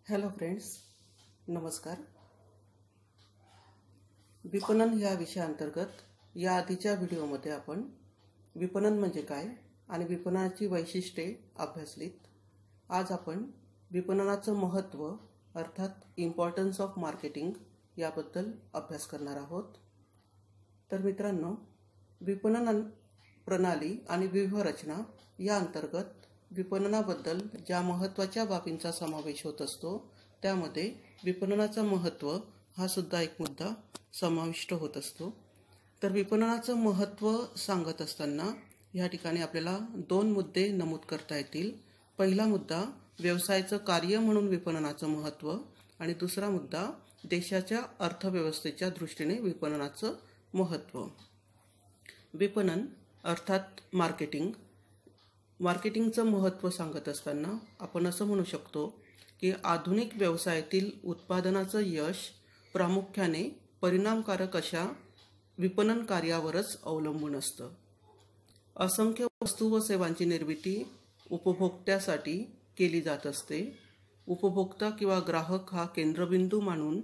Hello friends, नमस्कार. विपणन या विषयाअंतर्गत या आधीच्या व्हिडिओमध्ये आपण विपणन म्हणजे काय आणि विपणनाची वैशिष्ट्ये अभ्यासलीत. आज आपण विपणनाचं महत्त्व अर्थात इम्पॉर्टन्स ऑफ मार्केटिंग याबद्दल अभ्यास करणार आहोत. तर मित्रांनो, विपणन प्रणाली आणि व्यूहरचना या अंतर्गत विपणनाबद्दल ज्या महत्त्वाच्या बाबींचा समावेश होत असतो त्यामध्ये विपणनाचं महत्त्व हा सुद्धा एक मुद्दा समाविष्ट होत असतो. तर विपणनाचं महत्त्व सांगत असताना या ठिकाणी आपल्याला दोन मुद्दे नमूद करता येतील. पहिला मुद्दा व्यवसायाचं कार्य म्हणून विपणनाचं महत्त्व आणि दुसरा मुद्दा देशाच्या अर्थव्यवस्थेच्या दृष्टीने विपणनाचं महत्त्व. विपणन अर्थात मार्केटिंगचं महत्त्व सांगत असताना आपण असं म्हणू शकतो की आधुनिक व्यवसायातील उत्पादनाचं यश प्रामुख्याने परिणामकारक अशा विपणन कार्यावरच अवलंबून असतं. असंख्य वस्तू व सेवांची निर्मिती उपभोक्त्यासाठी केली जात असते. उपभोक्ता किंवा ग्राहक हा केंद्रबिंदू मानून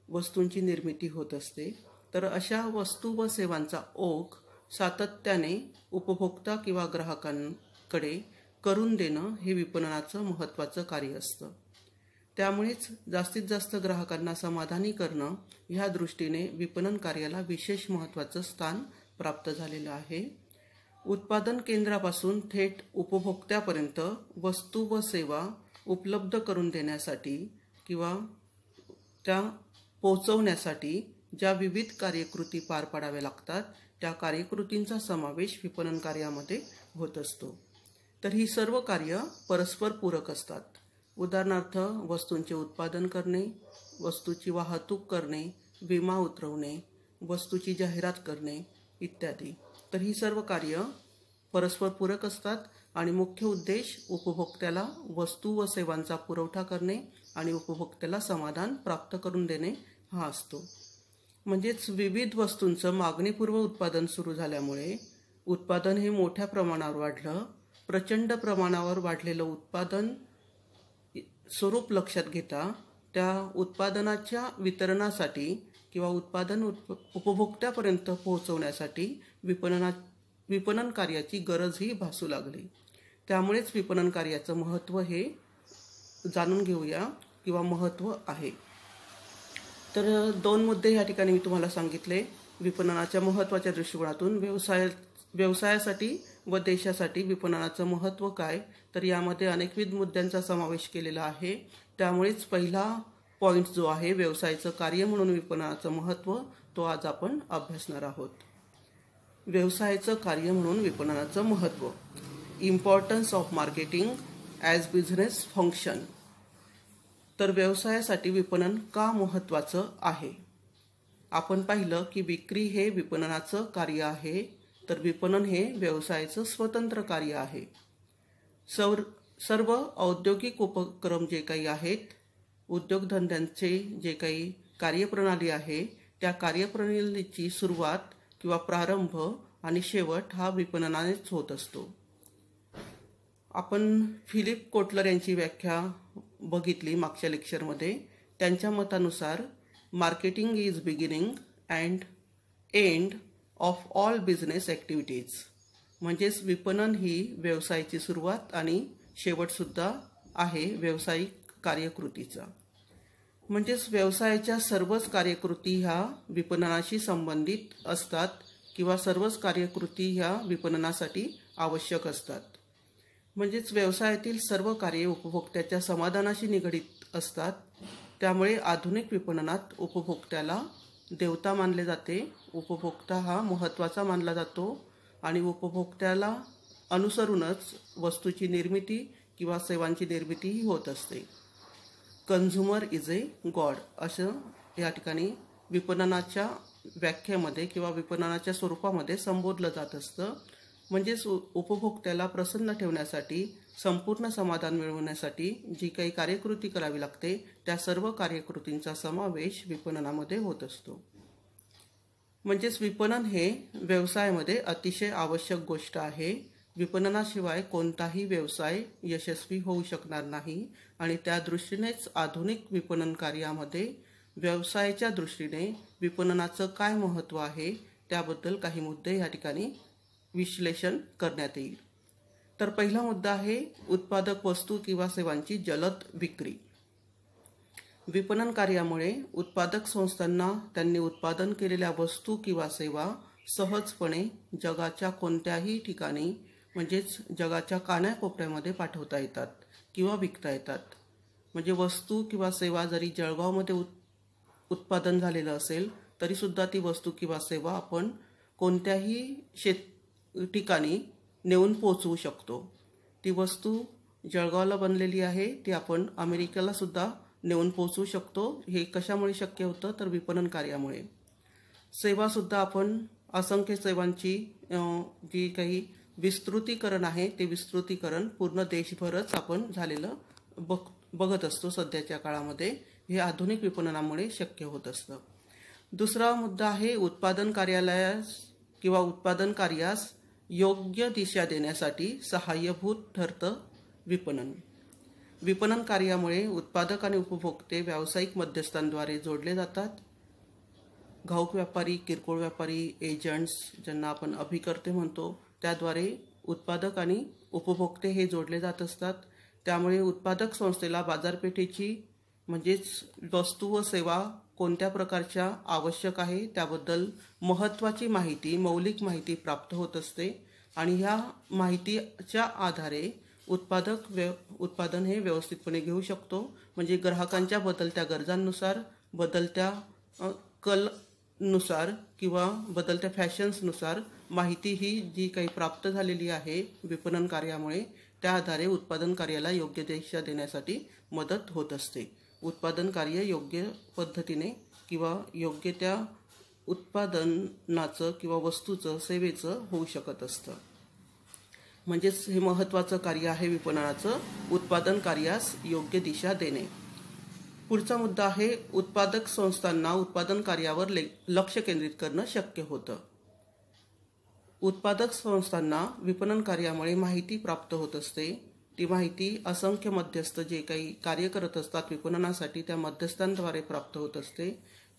वस्तूंची निर्मिती होत असते. तर अशा वस्तू व सेवांचा ओघ सातत्याने उपभोक्ता किंवा ग्राहकांकडे करून देणं हे विपणनाचं महत्त्वाचं कार्य असतं. त्यामुळेच जास्तीत जास्त ग्राहकांना समाधानी करणं ह्या दृष्टीने विपणन कार्याला विशेष महत्त्वाचं स्थान प्राप्त झालेलं आहे. उत्पादन केंद्रापासून थेट उपभोक्त्यापर्यंत वस्तू व सेवा उपलब्ध करून देण्यासाठी किंवा त्या पोहोचवण्यासाठी ज्या विविध कार्यकृती पार पाडाव्या लागतात त्या कार्यकृतींचा समावेश विपणन कार्यामध्ये होत असतो. तर ही सर्व कार्य परस्पर पूरक असतात. उदाहरणार्थ वस्तूंचे उत्पादन करणे, वस्तूची वाहतूक करणे, विमा उतरवणे, वस्तूची जाहिरात करणे इत्यादी. तर ही सर्व कार्य परस्पर पूरक असतात आणि मुख्य उद्देश उपभोक्त्याला वस्तू व सेवांचा पुरवठा करणे आणि उपभोक्त्याला समाधान प्राप्त करून देणे हा असतो. म्हणजेच विविध वस्तूंचं मागणीपूर्व उत्पादन सुरू झाल्यामुळे उत्पादन हे मोठ्या प्रमाणावर वाढलं. प्रचंड प्रमाणावर वाढलेलं उत्पादन स्वरूप लक्षात घेता त्या उत्पादनाच्या वितरणासाठी किंवा उत्पादन उपभोक्त्यापर्यंत पोहोचवण्यासाठी विपणन कार्याची गरजही भासू लागली. त्यामुळेच विपणन कार्याचं महत्त्व हे जाणून घेऊया किंवा महत्त्व आहे. तर दोन मुद्दे या ठिकाणी मी तुम्हाला सांगितले. विपणनाच्या महत्त्वाच्या दृष्टिकोनातून व्यवसायासाठी व देशासाठी विपणनाचं महत्त्व काय, तर यामध्ये अनेकविध मुद्द्यांचा समावेश केलेला आहे. त्यामुळेच पहिला पॉईंट जो आहे व्यवसायाचं कार्य म्हणून विपणनाचं महत्त्व तो आज आपण अभ्यासणार आहोत. व्यवसायाचं कार्य म्हणून विपणनाचं महत्त्व. Importance of marketing as business function. तर व्यवसायासाठी विपणन का महत्त्वाचं आहे? आपण पाहिलं की विक्री हे विपणनाचं कार्य आहे. तर विपणन हे व्यवसायाचं स्वतंत्र कार्य आहे. सर्व औद्योगिक उपक्रम जे काही आहेत, उद्योगधंद्यांचे जे काही कार्यप्रणाली आहे त्या कार्यप्रणालीची सुरुवात किंवा प्रारंभ आणि शेवट हा विपणनानेच होत असतो. आपण फिलिप कोटलर यांची व्याख्या बघितली मागच्या लेक्चरमध्ये. त्यांच्या मतानुसार marketing is beginning and end of all business activities. म्हणजेच विपणन ही व्यवसायाची सुरुवात आणि शेवटसुद्धा आहे व्यावसायिक कार्यकृतीचा. म्हणजेच व्यवसायाच्या सर्वच कार्यकृती ह्या विपणनाशी संबंधित असतात किंवा सर्वच कार्यकृती ह्या विपणनासाठी आवश्यक असतात. म्हणजेच व्यवसायातील सर्व कार्ये उपभोक्त्याच्या समाधानाशी निगडीत असतात. त्यामुळे आधुनिक विपणनात उपभोक्त्याला देवता मानले जाते. उपभोक्ता हा महत्त्वाचा मानला जातो आणि उपभोक्त्याला अनुसरूनच वस्तूची निर्मिती किंवा सेवांची निर्मितीही होत असते. कन्झ्युमर इज ए गॉड असं या ठिकाणी विपणनाच्या व्याख्येमध्ये किंवा विपणनाच्या स्वरूपामध्ये संबोधलं जात असतं. म्हणजेच उपभोक्त्याला प्रसन्न ठेवण्यासाठी, संपूर्ण समाधान मिळवण्यासाठी जी काही कार्यकृती करावी लागते त्या सर्व कार्यकृतींचा समावेश विपणनामध्ये होत असतो. म्हणजेच विपणन हे व्यवसायामध्ये अतिशय आवश्यक गोष्ट आहे. विपणनाशिवाय कोणताही व्यवसाय यशस्वी होऊ शकणार नाही आणि त्या दृष्टीनेच आधुनिक विपणन कार्यामध्ये व्यवसायाच्या दृष्टीने विपणनाचं काय महत्त्व आहे त्याबद्दल काही मुद्दे या ठिकाणी विश्लेषण करण्यात येईल. तर पहिला मुद्दा आहे उत्पादक वस्तू किंवा सेवांची जलद विक्री. विपणन कार्यामुळे उत्पादक संस्थांना त्यांनी उत्पादन केलेल्या वस्तू किंवा सेवा सहजपणे जगाच्या कोणत्याही ठिकाणी म्हणजेच जगाच्या कानाकोपऱ्यामध्ये पाठवता येतात किंवा विकता येतात. म्हणजे वस्तू किंवा सेवा जरी जळगावमध्ये उत्पादन झालेलं असेल तरीसुद्धा ती वस्तू किंवा सेवा आपण कोणत्याही ठिकाणी नेऊन पोचवू शकतो. ती वस्तू जळगावला बनलेली आहे ती आपण अमेरिकेला सुद्धा नेऊन पोचवू शकतो. हे कशामुळे शक्य होतं तर विपणन कार्यामुळे. सेवासुद्धा आपण असंख्य सेवांची जी काही विस्तृतीकरण आहे ते विस्तृतीकरण पूर्ण देशभरच आपण झालेलं बघत असतो सध्याच्या काळामध्ये. हे आधुनिक विपणनामुळे शक्य होत असतं. दुसरा मुद्दा आहे उत्पादन कार्यालयास किंवा उत्पादन कार्यास योग्य दिशा देण्यासाठी सहाय्यभूत ठरतं विपणन. विपणन कार्यामुळे उत्पादक आणि उपभोक्ते व्यावसायिक मध्यस्थांद्वारे जोडले जातात. घाऊक व्यापारी, किरकोळ व्यापारी, एजंट्स ज्यांना आपण अभिकर्ते म्हणतो त्याद्वारे उत्पादक आणि उपभोक्ते हे जोडले जात असतात. त्यामुळे उत्पादक संस्थेला बाजारपेठेची म्हणजेच वस्तू व सेवा कोणत्या प्रकारच्या आवश्यक आहे त्याबद्दल महत्त्वाची माहिती, मौलिक माहिती प्राप्त होत असते आणि ह्या माहितीच्या आधारे उत्पादन हे व्यवस्थितपणे घेऊ शकतो. म्हणजे ग्राहकांच्या बदलत्या गरजांनुसार, बदलत्या कलनुसार किंवा बदलत्या फॅशन्सनुसार माहिती ही जी काही प्राप्त झालेली आहे विपणन कार्यामुळे त्या आधारे उत्पादन कार्याला योग्य दिशा देण्यासाठी मदत होत असते. उत्पादन कार्य योग्य पद्धतीने किंवा योग्य त्या उत्पादनाचं किंवा वस्तूचं, सेवेचं होऊ शकत असतं. म्हणजेच हे महत्त्वाचं कार्य आहे विपणनाचं, उत्पादन कार्यास योग्य दिशा देणे. पुढचा मुद्दा आहे उत्पादक संस्थांना उत्पादन कार्यावर लक्ष केंद्रित करणं शक्य होतं. उत्पादक संस्थांना विपणन कार्यामुळे माहिती प्राप्त होत असते. ती माहिती असंख्य मध्यस्थ जे काही कार्य करत असतात विपणनासाठी त्या मध्यस्थांद्वारे प्राप्त होत असते.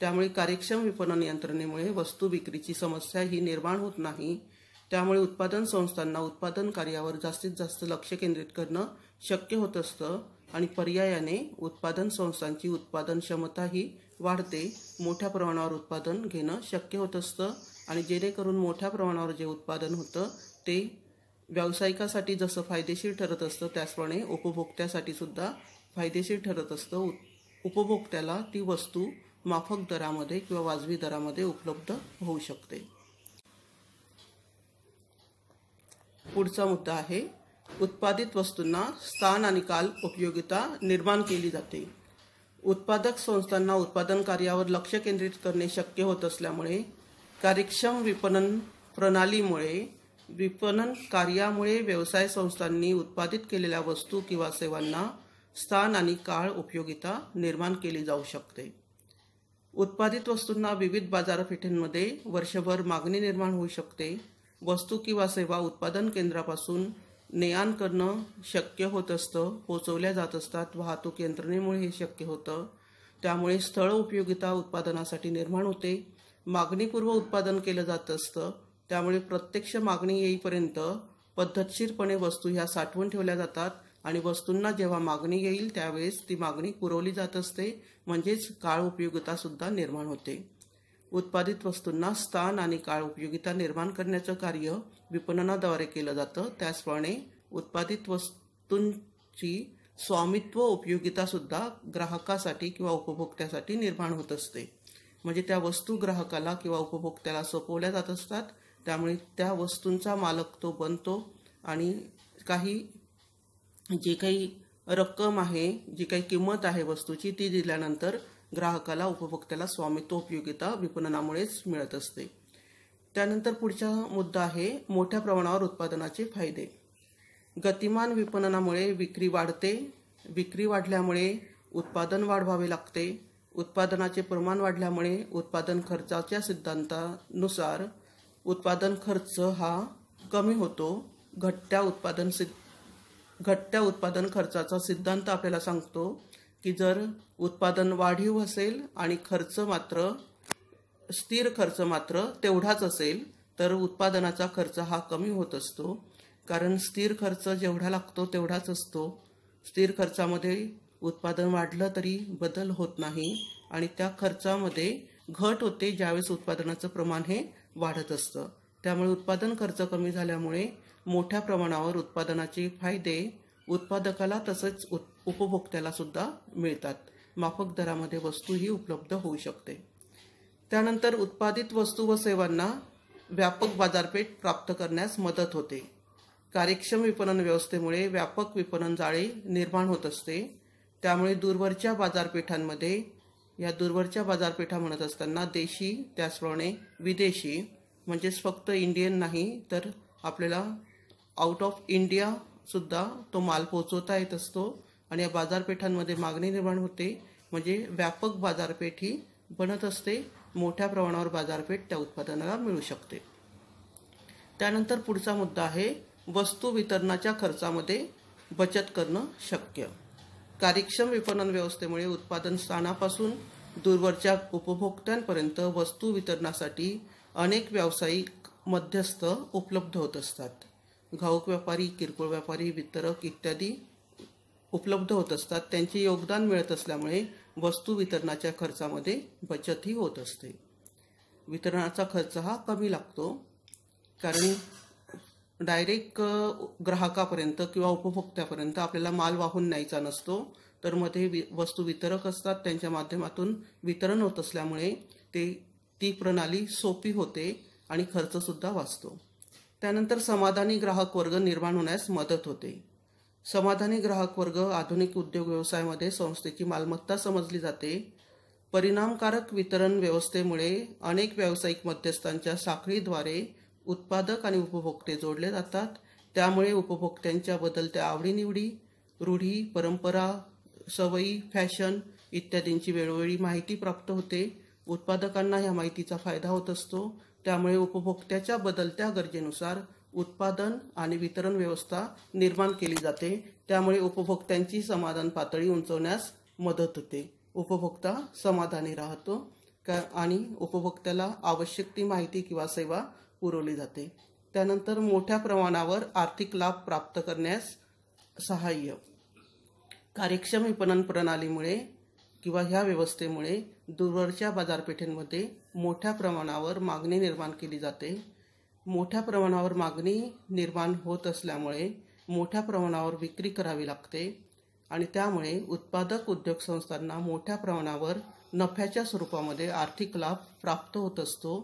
त्यामुळे कार्यक्षम विपणन यंत्रणेमुळे वस्तू विक्रीची समस्या ही निर्माण होत नाही. त्यामुळे उत्पादन संस्थांना उत्पादन कार्यावर जास्तीत जास्त लक्ष केंद्रित करणं शक्य होत असतं आणि पर्यायाने उत्पादन संस्थांची उत्पादन क्षमताही वाढते. मोठ्या प्रमाणावर उत्पादन घेणं शक्य होत असतं आणि जेणेकरून मोठ्या प्रमाणावर जे उत्पादन होतं ते व्यावसायिकासाठी जसं फायदेशीर ठरत असतं त्याचप्रमाणे उपभोक्त्यासाठी सुद्धा फायदेशीर ठरत असतं. उपभोक्त्याला ती वस्तू माफक दरामध्ये किंवा वाजवी दरामध्ये उपलब्ध होऊ शकते. पुढचा मुद्दा आहे उत्पादित वस्तूंना स्थान आणि काल उपयोगिता निर्माण केली जाते. उत्पादक संस्थांना उत्पादन कार्यावर लक्ष केंद्रित करणे शक्य होत असल्यामुळे कार्यक्षम विपणन प्रणालीमुळे विपणन कार्यामुळे व्यवसाय संस्थांनी उत्पादित केलेल्या वस्तू किंवा सेवांना स्थान आणि काळ उपयोगिता निर्माण केली जाऊ शकते. उत्पादित वस्तूंना विविध बाजारपेठेमध्ये वर्षभर मागणी निर्माण होऊ शकते. वस्तू किंवा सेवा उत्पादन केंद्रापासून ने-आण करणं शक्य होत असतं, पोचवल्या जात असतात. वाहतूक यंत्रणेमुळे हे शक्य होतं. त्यामुळे स्थळ उपयोगिता उत्पादनासाठी निर्माण होते. मागणीपूर्व उत्पादन केलं जात असतं. त्यामुळे प्रत्यक्ष मागणी येईपर्यंत पद्धतशीरपणे वस्तू ह्या साठवून ठेवल्या जातात आणि वस्तूंना जेव्हा मागणी येईल त्यावेळेस ती मागणी पुरवली जात असते. म्हणजेच काळ उपयोगिता सुद्धा निर्माण होते. उत्पादित वस्तूंना स्थान आणि काळ उपयोगिता निर्माण करण्याचं कार्य विपणनाद्वारे केलं जातं. त्याचप्रमाणे उत्पादित वस्तूंची स्वामित्व उपयोगिता सुद्धा ग्राहकासाठी किंवा उपभोक्त्यासाठी निर्माण होत असते. म्हणजे त्या वस्तू ग्राहकाला किंवा उपभोक्त्याला सोपवल्या जात असतात. त्यामुळे त्या वस्तूंचा मालक तो बनतो आणि जी काही रक्कम आहे, जी काही किंमत आहे वस्तूची ती दिल्यानंतर ग्राहकाला, उपभोक्त्याला स्वामित्व उपयोगिता विपणनामुळेच मिळत असते. त्यानंतर पुढचा मुद्दा आहे मोठ्या प्रमाणावर उत्पादनाचे फायदे. गतिमान विपणनामुळे विक्री वाढते. विक्री वाढल्यामुळे उत्पादन वाढवावे लागते. उत्पादनाचे प्रमाण वाढल्यामुळे उत्पादन खर्चाच्या सिद्धांतानुसार उत्पादन खर्च हा कमी होतो. घटत्या उत्पादन खर्चाचा सिद्धांत आपल्याला सांगतो की जर उत्पादन वाढीव असेल आणि स्थिर खर्च मात्र तेवढाच असेल तर उत्पादनाचा खर्च हा कमी होत असतो. कारण स्थिर खर्च जेवढा लागतो तेवढाच असतो. स्थिर खर्चामध्ये उत्पादन वाढलं तरी बदल होत नाही आणि त्या खर्चामध्ये घट होते ज्यावेळेस उत्पादनाचं प्रमाण हे वाढत असतं. त्यामुळे उत्पादन खर्च कमी झाल्यामुळे मोठ्या प्रमाणावर उत्पादनाचे फायदे उत्पादकाला तसंच उपभोक्त्याला सुद्धा मिळतात. माफक दरामध्ये वस्तू ही उपलब्ध होऊ शकते. त्यानंतर उत्पादित वस्तू व सेवांना व्यापक बाजारपेठ प्राप्त करण्यास मदत होते. कार्यक्षम विपणन व्यवस्थेमुळे व्यापक विपणन जाळे निर्माण होत असते. त्यामुळे दूरवरच्या बाजारपेठा म्हणत असताना देशी त्याचप्रमाणे विदेशी म्हणजेच फक्त इंडियन नाही तर आपल्याला आउट ऑफ इंडिया सुद्धा तो माल पोहोचवता येत असतो आणि या बाजारपेठांमध्ये मागणी निर्माण होते. म्हणजे व्यापक बाजारपेठ ही बनत असते. मोठ्या प्रमाणावर बाजारपेठ त्या उत्पादनाला मिळू शकते. त्यानंतर पुढचा मुद्दा आहे वस्तू वितरणाच्या खर्चामध्ये बचत करणं शक्य. कार्यक्षम विपणन व्यवस्थेमुळे उत्पादन स्थानापासून दूरवरच्या उपभोक्त्यांपर्यंत वस्तू वितरणासाठी अनेक व्यावसायिक मध्यस्थ उपलब्ध होत असतात. घाऊक व्यापारी, किरकोळ व्यापारी, वितरक इत्यादी उपलब्ध होत असतात. त्यांचे योगदान मिळत असल्यामुळे वस्तू वितरणाच्या खर्चामध्ये बचतही होत असते. वितरणाचा खर्च हा कमी लागतो कारण डायरेक्ट ग्राहकापर्यंत किंवा उपभोक्त्यापर्यंत आपल्याला माल वाहून न्यायचा नसतो तर मध्ये वस्तू वितरक असतात. त्यांच्या माध्यमातून वितरण होत असल्यामुळे ती प्रणाली सोपी होते आणि खर्चसुद्धा वाचतो. त्यानंतर समाधानी ग्राहक वर्ग निर्माण होण्यास मदत होते. समाधानी ग्राहक वर्ग आधुनिक उद्योग व्यवसायामध्ये संस्थेची मालमत्ता समजली जाते. परिणामकारक वितरण व्यवस्थेमुळे अनेक व्यावसायिक मध्यस्थांच्या साखळीद्वारे उत्पादक आणि उपभोक्ते जोडले जातात. त्यामुळे उपभोक्त्यांच्या बदलत्या आवडीनिवडी, रूढी, परंपरा, सवयी, फॅशन इत्यादींची वेळोवेळी माहिती प्राप्त होते. उत्पादकांना या माहितीचा फायदा होत असतो. त्यामुळे उपभोक्त्याच्या बदलत्या गरजेनुसार उत्पादन आणि वितरण व्यवस्था निर्माण केली जाते. त्यामुळे उपभोक्त्यांची समाधान पातळी उंचवण्यास मदत होते. उपभोक्ता समाधानी राहतो आणि उपभोक्त्याला आवश्यक ती माहिती किंवा सेवा पुरवली जाते. त्यानंतर मोठ्या प्रमाणावर आर्थिक लाभ प्राप्त करण्यास सहाय्य. कार्यक्षम विपणन प्रणालीमुळे किंवा ह्या व्यवस्थेमुळे दूरवरच्या बाजारपेठेमध्ये मोठ्या प्रमाणावर मागणी निर्माण केली जाते. मोठ्या प्रमाणावर मागणी निर्माण होत असल्यामुळे मोठ्या प्रमाणावर विक्री करावी लागते आणि त्यामुळे उत्पादक उद्योग संस्थांना मोठ्या प्रमाणावर नफ्याच्या स्वरूपामध्ये आर्थिक लाभ प्राप्त होत असतो.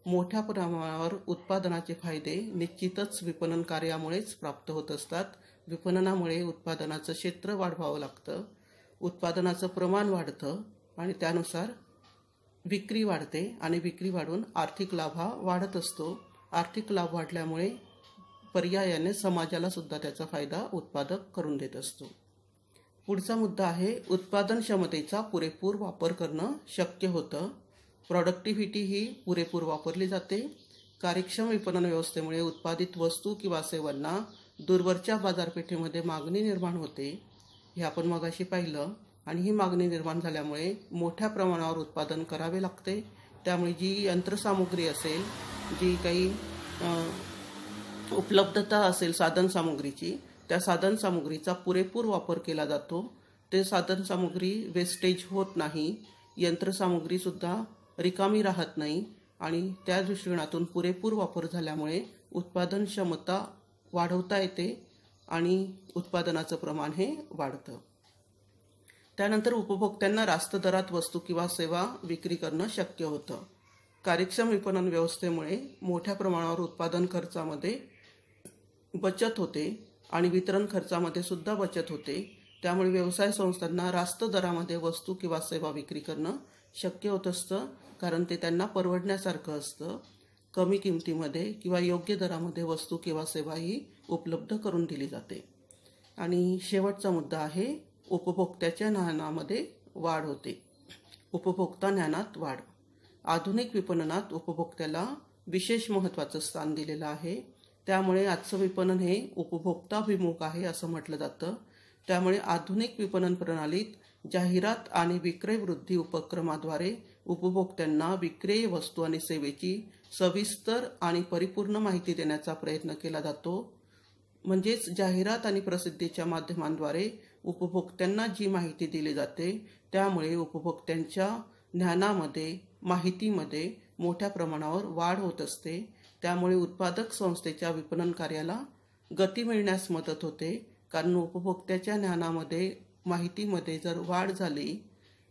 मोठ्या प्रमाणावर उत्पादनाचे फायदे निश्चितच विपणन कार्यामुळेच प्राप्त होत असतात. विपणनामुळे उत्पादनाचं क्षेत्र वाढवावं लागतं, उत्पादनाचं प्रमाण वाढतं आणि त्यानुसार विक्री वाढते आणि विक्री वाढून आर्थिक लाभ हा वाढत असतो. आर्थिक लाभ वाढल्यामुळे पर्यायाने समाजाला सुद्धा त्याचा फायदा उत्पादक करून देत असतो. पुढचा मुद्दा आहे उत्पादन क्षमतेचा पुरेपूर वापर करणं शक्य होतं. प्रॉडक्टिव्हिटी ही पुरेपूर वापरली जाते. कार्यक्षम विपणन व्यवस्थेमुळे उत्पादित वस्तू किंवा सेवांना दूरवरच्या बाजारपेठेमध्ये मागणी निर्माण होते. हे आपण मगाशी पाहिलं आणि ही मागणी निर्माण झाल्यामुळे मोठ्या प्रमाणावर उत्पादन करावे लागते. त्यामुळे जी यंत्रसामुग्री असेल, जी काही उपलब्धता असेल साधनसामुग्रीची, त्या साधनसामुग्रीचा पुरेपूर वापर केला जातो. ते साधनसामुग्री वेस्टेज होत नाही, यंत्रसामुग्रीसुद्धा रिकामी राहत नाही आणि त्या दृष्टिकोनातून पुरेपूर वापर झाल्यामुळे उत्पादन क्षमता वाढवता येते आणि उत्पादनाचं प्रमाण हे वाढतं. त्यानंतर उपभोक्त्यांना रास्त दरात वस्तू किंवा सेवा विक्री करणं शक्य होतं. कार्यक्षम विपणन व्यवस्थेमुळे मोठ्या प्रमाणावर उत्पादन खर्चामध्ये बचत होते आणि वितरण खर्चामध्ये सुद्धा बचत होते. त्यामुळे व्यवसाय संस्थांना रास्त दरामध्ये वस्तू किंवा सेवा विक्री करणं शक्य होत असतं कारण ते त्यांना परवडण्यासारखं असतं. कमी किमतीमध्ये किंवा योग्य दरामध्ये वस्तू किंवा सेवा ही उपलब्ध करून दिली जाते. आणि शेवटचा मुद्दा आहे उपभोक्त्याच्या ज्ञानामध्ये वाढ होते. उपभोक्ता ज्ञानात वाढ. आधुनिक विपणनात उपभोक्त्याला विशेष महत्त्वाचं स्थान दिलेलं आहे. त्यामुळे आजचं विपणन हे उपभोक्ताभिमुख आहे असं म्हटलं जातं. त्यामुळे आधुनिक विपणन प्रणालीत जाहिरात आणि विक्रय वृद्धी उपक्रमाद्वारे उपभोक्त्यांना विक्रेय वस्तू आणि सेवेची सविस्तर आणि परिपूर्ण माहिती देण्याचा प्रयत्न केला जातो. म्हणजेच जाहिरात आणि प्रसिद्धीच्या माध्यमांद्वारे उपभोक्त्यांना जी माहिती दिली जाते त्यामुळे उपभोक्त्यांच्या ज्ञानामध्ये, माहितीमध्ये मोठ्या प्रमाणावर वाढ होत असते. त्यामुळे उत्पादक संस्थेच्या विपणन कार्याला गती मिळण्यास मदत होते. कारण उपभोक्त्याच्या ज्ञानामध्ये, माहितीमध्ये जर वाढ झाली,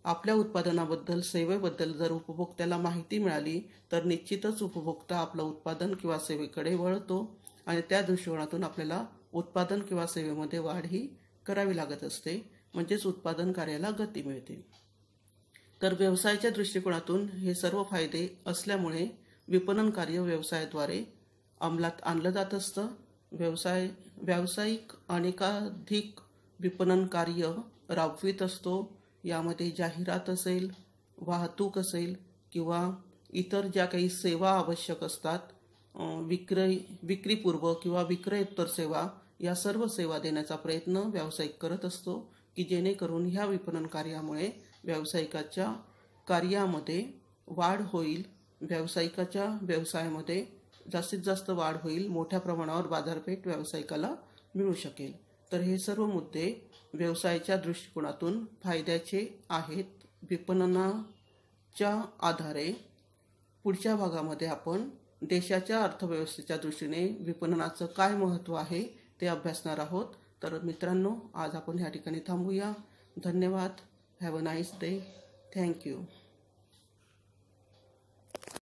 आपल्या उत्पादनाबद्दल, सेवेबद्दल जर उपभोक्त्याला माहिती मिळाली तर निश्चितच उपभोक्ता आपलं उत्पादन किंवा सेवेकडे वळतो आणि त्या दृष्टिकोनातून आपल्याला उत्पादन किंवा सेवेमध्ये वाढ ही करावी लागत असते. म्हणजेच उत्पादन कार्याला गती मिळते. तर व्यवसायाच्या दृष्टिकोनातून हे सर्व फायदे असल्यामुळे विपणन कार्य व्यवसायाद्वारे अंमलात आणलं जात असतं. व्यावसायिक अनेकाधिक विपणन कार्य राबवित असतो. यामध्ये जाहिरात असेल, वाहतूक असेल किंवा इतर ज्या काही सेवा आवश्यक असतात, विक्रीपूर्व किंवा विक्रयोत्तर सेवा, या सर्व सेवा देण्याचा प्रयत्न व्यावसायिक करत असतो की जेणेकरून ह्या विपणन कार्यामुळे व्यावसायिकाच्या कार्यामध्ये वाढ होईल, व्यावसायिकाच्या व्यवसायामध्ये जास्तीत जास्त वाढ होईल, मोठ्या प्रमाणावर बाजारपेठ व्यावसायिकाला मिळू शकेल. तर हे सर्व मुद्दे व्यवसायाच्या दृष्टिकोनातून फायद्याचे आहेत. विपणनाच्या आधारे पुढच्या भागामध्ये आपण देशाच्या अर्थव्यवस्थेच्या दृष्टीने विपणनाचं काय महत्त्व आहे ते अभ्यासणार आहोत. तर मित्रांनो, आज आपण ह्या ठिकाणी थांबूया. धन्यवाद. Have a nice day. Thank you.